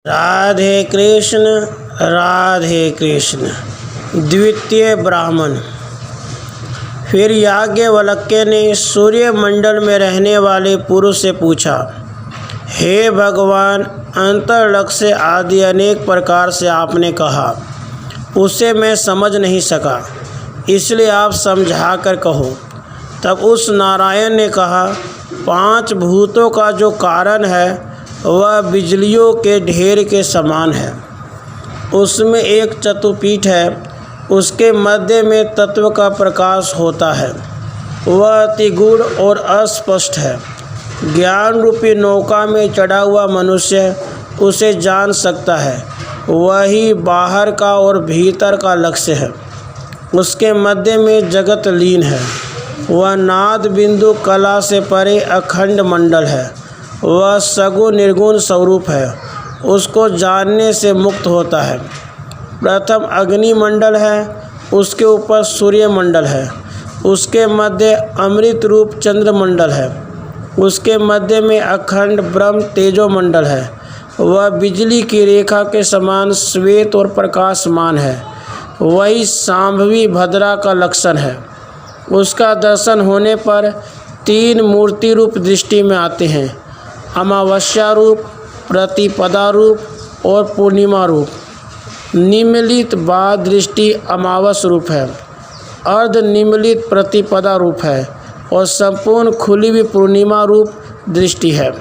राधे कृष्ण राधे कृष्ण। द्वितीय ब्राह्मण। फिर याज्ञवल्क्य ने सूर्यमंडल में रहने वाले पुरुष से पूछा, हे भगवान, अंतर्लक्ष्य आदि अनेक प्रकार से आपने कहा, उसे मैं समझ नहीं सका, इसलिए आप समझा कर कहो। तब उस नारायण ने कहा, 5 भूतों का जो कारण है वह बिजलियों के ढेर के समान है। उसमें एक चतुपीठ है, उसके मध्य में तत्व का प्रकाश होता है। वह अति गूढ़ और अस्पष्ट है। ज्ञान रूपी नौका में चढ़ा हुआ मनुष्य उसे जान सकता है। वही बाहर का और भीतर का लक्ष्य है। उसके मध्य में जगत लीन है। वह नाद बिंदु कला से परे अखंड मंडल है। वह सगुण निर्गुण स्वरूप है। उसको जानने से मुक्त होता है। प्रथम अग्निमंडल है, उसके ऊपर सूर्यमंडल है, उसके मध्य अमृत रूप चंद्रमंडल है, उसके मध्य में अखंड ब्रह्म तेजोमंडल है। वह बिजली की रेखा के समान श्वेत और प्रकाशमान है। वही सांभवी भद्रा का लक्षण है। उसका दर्शन होने पर 3 मूर्ति रूप दृष्टि में आते हैं, अमावस्या रूप, प्रतिपदा रूप और पूर्णिमा रूप। निम्नलिखित बाद दृष्टि अमावस रूप है, अर्ध निम्नलिखित प्रतिपदा रूप है और संपूर्ण खुली हुई पूर्णिमा रूप दृष्टि है।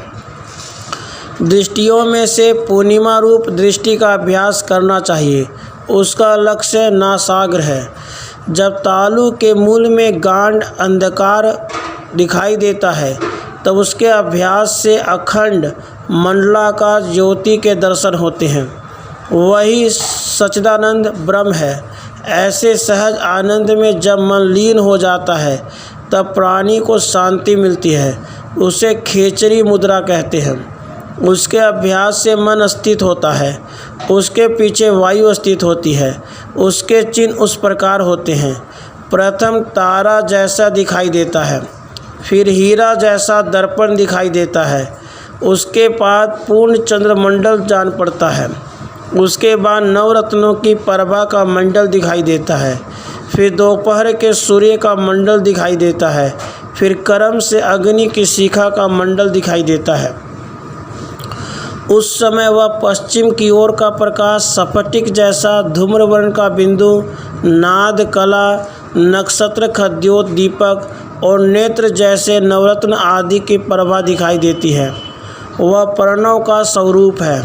दृष्टियों में से पूर्णिमा रूप दृष्टि का अभ्यास करना चाहिए। उसका लक्ष्य नासाग्र है। जब तालु के मूल में गांड अंधकार दिखाई देता है तब उसके अभ्यास से अखंड मंडलाकार ज्योति के दर्शन होते हैं। वही सच्चिदानंद ब्रह्म है। ऐसे सहज आनंद में जब मन लीन हो जाता है तब प्राणी को शांति मिलती है। उसे खेचरी मुद्रा कहते हैं। उसके अभ्यास से मन स्थित होता है। उसके पीछे वायु स्थित होती है। उसके चिन्ह उस प्रकार होते हैं। प्रथम तारा जैसा दिखाई देता है, फिर हीरा जैसा दर्पण दिखाई देता है, उसके बाद पूर्ण चंद्रमंडल जान पड़ता है, उसके बाद नवरत्नों की प्रभा का मंडल दिखाई देता है, फिर दोपहर के सूर्य का मंडल दिखाई देता है, फिर कर्म से अग्नि की शिखा का मंडल दिखाई देता है। उस समय वह पश्चिम की ओर का प्रकाश स्फटिक जैसा धूम्रवर्ण का बिंदु, नाद कला, नक्षत्र खद्योत दीपक और नेत्र जैसे नवरत्न आदि की प्रभा दिखाई देती है। वह प्रणव का स्वरूप है।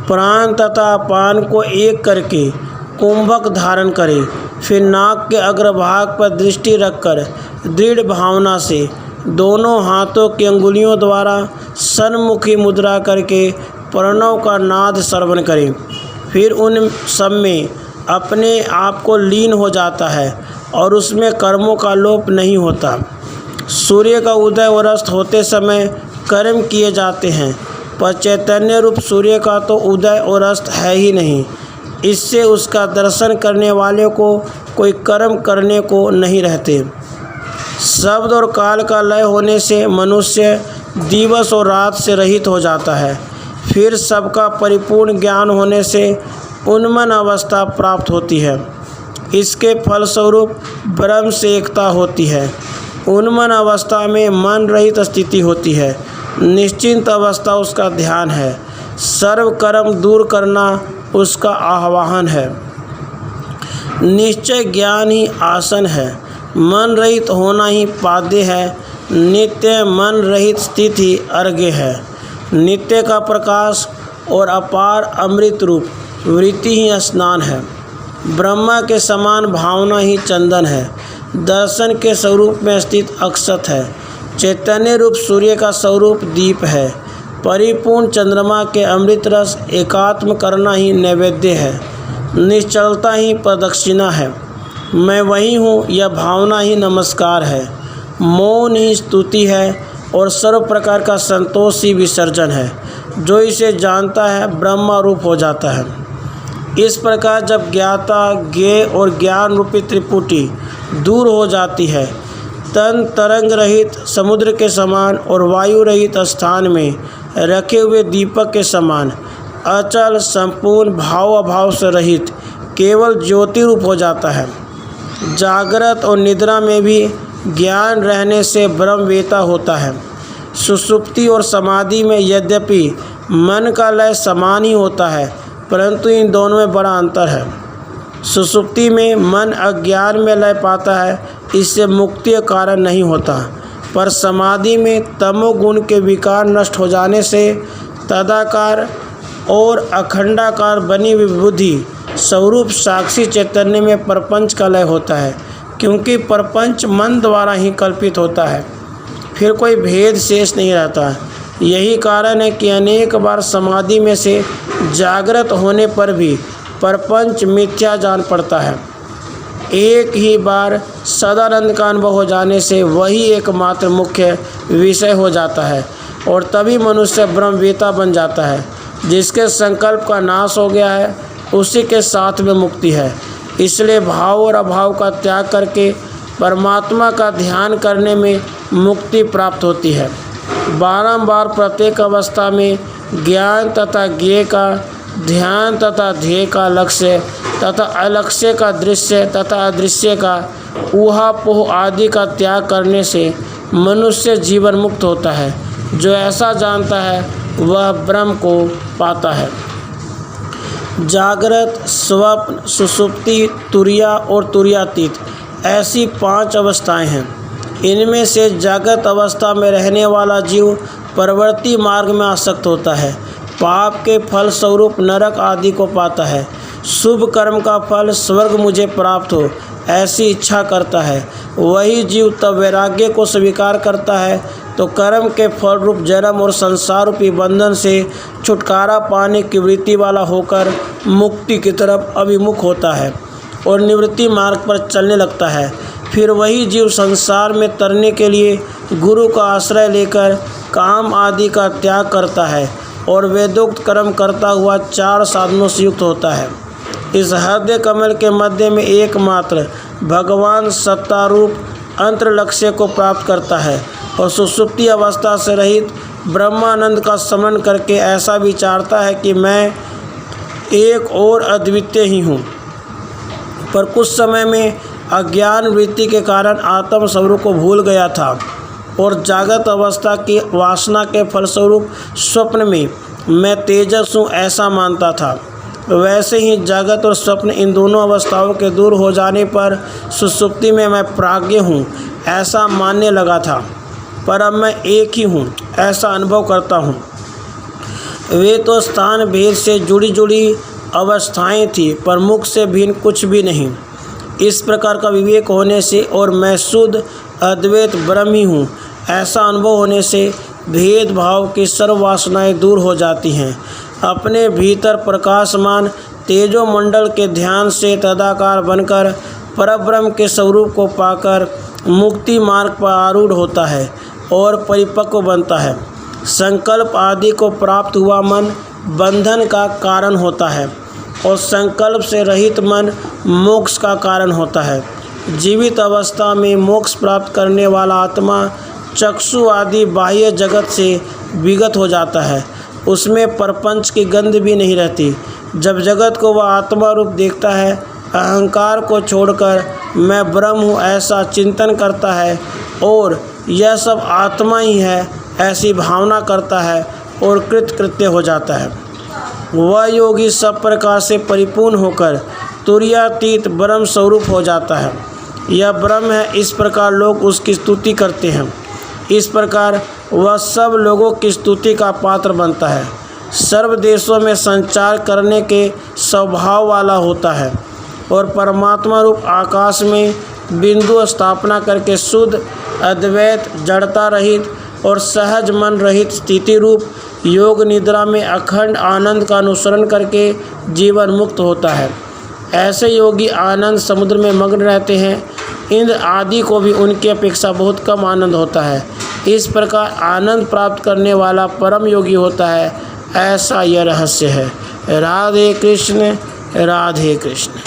प्राण तथा अपान को एक करके कुंभक धारण करे, फिर नाक के अग्रभाग पर दृष्टि रखकर दृढ़ भावना से दोनों हाथों की अंगुलियों द्वारा सन्मुखी मुद्रा करके प्रणव का नाद श्रवण करें। फिर उन सब में अपने आप को लीन हो जाता है और उसमें कर्मों का लोप नहीं होता। सूर्य का उदय और अस्त होते समय कर्म किए जाते हैं, पर चैतन्य रूप सूर्य का तो उदय और अस्त है ही नहीं। इससे उसका दर्शन करने वाले को कोई कर्म करने को नहीं रहते। शब्द और काल का लय होने से मनुष्य दिवस और रात से रहित हो जाता है। फिर सबका परिपूर्ण ज्ञान होने से उन्मन अवस्था प्राप्त होती है। इसके फलस्वरूप ब्रह्म से एकता होती है। उन्मन अवस्था में मन रहित स्थिति होती है। निश्चिंत अवस्था उसका ध्यान है। सर्व कर्म दूर करना उसका आह्वान है। निश्चय ज्ञान ही आसन है। मन रहित होना ही पाद्य है। नित्य मन रहित स्थिति अर्घ्य है। नित्य का प्रकाश और अपार अमृत रूप वृत्ति ही स्नान है। ब्रह्मा के समान भावना ही चंदन है। दर्शन के स्वरूप में स्थित अक्षत है। चैतन्य रूप सूर्य का स्वरूप दीप है। परिपूर्ण चंद्रमा के अमृत रस एकात्म करना ही नैवेद्य है। निश्चलता ही प्रदक्षिणा है। मैं वही हूँ यह भावना ही नमस्कार है। मौन ही स्तुति है और सर्व प्रकार का संतोष ही विसर्जन है। जो इसे जानता है ब्रह्मा रूप हो जाता है। इस प्रकार जब ज्ञाता ज्ञेय और ज्ञान रूपी त्रिपुटी दूर हो जाती है, तन तरंग रहित समुद्र के समान और वायु रहित स्थान में रखे हुए दीपक के समान अचल, संपूर्ण, भाव अभाव से रहित केवल ज्योति रूप हो जाता है। जागृत और निद्रा में भी ज्ञान रहने से ब्रह्मवेता होता है। सुषुप्ति और समाधि में यद्यपि मन का लय समान ही होता है, परंतु इन दोनों में बड़ा अंतर है। सुषुप्ति में मन अज्ञान में लय पाता है, इससे मुक्ति का कारण नहीं होता, पर समाधि में तमोगुण के विकार नष्ट हो जाने से तदाकार और अखंडाकार बनी हुई बुद्धि स्वरूप साक्षी चैतन्य में प्रपंच का लय होता है, क्योंकि प्रपंच मन द्वारा ही कल्पित होता है, फिर कोई भेद शेष नहीं रहता। यही कारण है कि अनेक बार समाधि में से जागृत होने पर भी प्रपंच मिथ्या जान पड़ता है। एक ही बार सदानंद का अनुभव हो जाने से वही एकमात्र मुख्य विषय हो जाता है और तभी मनुष्य ब्रह्मवेता बन जाता है। जिसके संकल्प का नाश हो गया है उसी के साथ में मुक्ति है। इसलिए भाव और अभाव का त्याग करके परमात्मा का ध्यान करने में मुक्ति प्राप्त होती है। बारंबार प्रत्येक अवस्था में ज्ञान तथा ज्ञेय का, ध्यान तथा ध्येय का, लक्ष्य तथा अलक्ष्य का, दृश्य तथा अदृश्य का, ऊहापोह आदि का त्याग करने से मनुष्य जीवन मुक्त होता है। जो ऐसा जानता है वह ब्रह्म को पाता है। जागृत, स्वप्न, सुषुप्ति, तुरिया और तुरियातीत ऐसी 5 अवस्थाएं हैं। इनमें से जागृत अवस्था में रहने वाला जीव प्रवृत्ति मार्ग में आसक्त होता है, पाप के फल स्वरूप नरक आदि को पाता है, शुभ कर्म का फल स्वर्ग मुझे प्राप्त हो ऐसी इच्छा करता है। वही जीव तब वैराग्य को स्वीकार करता है तो कर्म के फल रूप जन्म और संसार रूपी बंधन से छुटकारा पाने की वृत्ति वाला होकर मुक्ति की तरफ अभिमुख होता है और निवृत्ति मार्ग पर चलने लगता है। फिर वही जीव संसार में तरने के लिए गुरु का आश्रय लेकर काम आदि का त्याग करता है और वेदोक्त कर्म करता हुआ 4 साधनों से युक्त होता है। इस हृदय कमल के मध्य में एकमात्र भगवान सत्तारूप अंतर लक्ष्य को प्राप्त करता है और सुषुप्ति अवस्था से रहित ब्रह्मानंद का स्मरण करके ऐसा विचारता है कि मैं एक और अद्वितीय ही हूँ। पर कुछ समय में अज्ञान वृत्ति के कारण आत्म स्वरूप को भूल गया था और जागृत अवस्था की वासना के फलस्वरूप स्वप्न में मैं तेजस हूँ ऐसा मानता था। वैसे ही जागृत और स्वप्न इन दोनों अवस्थाओं के दूर हो जाने पर सुषुप्ति में मैं प्राज्ञ हूँ ऐसा मानने लगा था, पर अब मैं एक ही हूँ ऐसा अनुभव करता हूँ। वे तो स्थान भेद से जुड़ी जुड़ी अवस्थाएं थी, पर मुख से भिन्न कुछ भी नहीं। इस प्रकार का विवेक होने से और मैं शुद्ध अद्वैत ब्रह्म ही हूँ ऐसा अनुभव होने से भेदभाव की सर्व वासनाएं दूर हो जाती हैं। अपने भीतर प्रकाशमान तेजोमंडल के ध्यान से तदाकार बनकर परब्रह्म के स्वरूप को पाकर मुक्ति मार्ग पर आरूढ़ होता है और परिपक्व बनता है। संकल्प आदि को प्राप्त हुआ मन बंधन का कारण होता है और संकल्प से रहित मन मोक्ष का कारण होता है। जीवित अवस्था में मोक्ष प्राप्त करने वाला आत्मा चक्षु आदि बाह्य जगत से विगत हो जाता है, उसमें प्रपंच की गंध भी नहीं रहती। जब जगत को वह आत्मा रूप देखता है, अहंकार को छोड़कर मैं ब्रह्म हूँ ऐसा चिंतन करता है और यह सब आत्मा ही है ऐसी भावना करता है और कृतकृत्य हो जाता है। वह योगी सब प्रकार से परिपूर्ण होकर तुर्यातीत ब्रह्म स्वरूप हो जाता है। यह ब्रह्म है, इस प्रकार लोग उसकी स्तुति करते हैं। इस प्रकार वह सब लोगों की स्तुति का पात्र बनता है। सर्व देशों में संचार करने के स्वभाव वाला होता है और परमात्मा रूप आकाश में बिंदु स्थापना करके शुद्ध अद्वैत जड़ता रहित और सहज मन रहित स्थिति रूप योग निद्रा में अखंड आनंद का अनुसरण करके जीवन मुक्त होता है। ऐसे योगी आनंद समुद्र में मग्न रहते हैं। इंद्र आदि को भी उनकी अपेक्षा बहुत कम आनंद होता है। इस प्रकार आनंद प्राप्त करने वाला परम योगी होता है, ऐसा यह रहस्य है। राधे कृष्ण, राधे कृष्ण।